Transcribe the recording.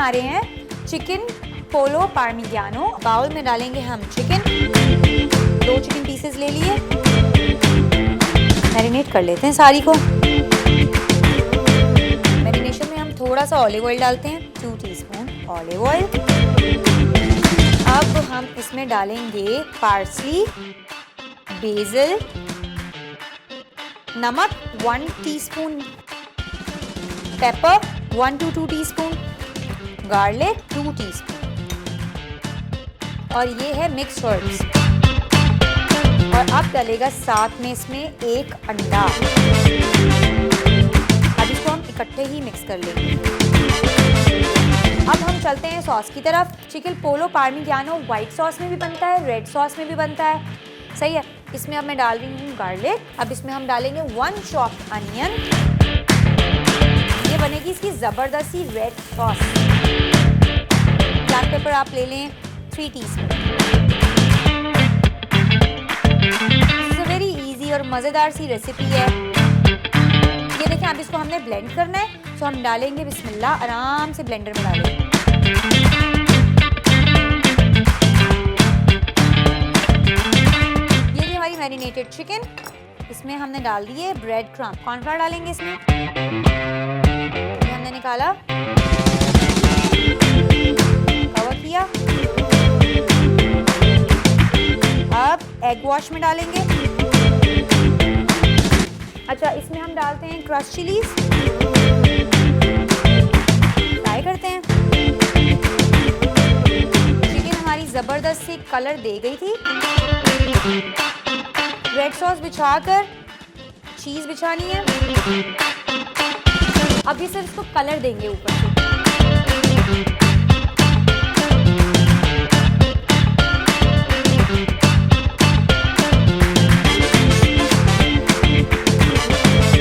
बना रहे हैं चिकन पोलो पार्मिजानो। बाउल में डालेंगे हम चिकन, 2 चिकन पीसेस ले लिए, मैरिनेट कर लेते हैं सारी को। मैरिनेशन में हम थोड़ा सा ऑलिव ऑयल डालते हैं, 2 टीस्पून ऑलिव ऑयल। अब हम इसमें डालेंगे पार्सली, बेसिल, नमक 1 teaspoon, paper 1 to 2 teaspoon, garlic 2 teaspoon, और ये है मिक्स हर्ब्स। और अब डलेगा साथ में इसमें 1 अंडा। अब इसको हम इकट्ठे ही मिक्स कर लेंगे। अब हम चलते हैं सॉस की तरफ। चिकन पोलो पार्मिजानो व्हाइट सॉस में भी बनता है, रेड सॉस में भी बनता है, सही है। इसमें अब मैं डाल रही हूँ गार्लिक। अब इसमें हम डालेंगे 1 चॉप्ड अनियन। ये बनेगी इसकी ज़बरदस्त सी रेड सॉस। ब्लैक पेपर आप ले लें 3 टीस्पून। वेरी इजी और मज़ेदार सी रेसिपी है। ये देखें, अब इसको हमने ब्लेंड करना है, तो हम डालेंगे बिस्मिल्लाह, आराम से ब्लेंडर में डालेंगे। ये थी हमारी मैरिनेटेड चिकन। इसमें हमने डाल दिए ब्रेड क्रम्ब, कॉर्नफ्लावर डालेंगे इसमें। ये हमने निकाला, कवर किया। अब एग वॉश में डालेंगे। अच्छा, इसमें हम डालते हैं क्रश चिलीज, फ्राई करते हैं। चिकन हमारी ज़बरदस्त सी कलर दे गई थी। रेड सॉस बिछाकर चीज़ बिछानी है। अब ये सिर्फ इसको कलर देंगे ऊपर से।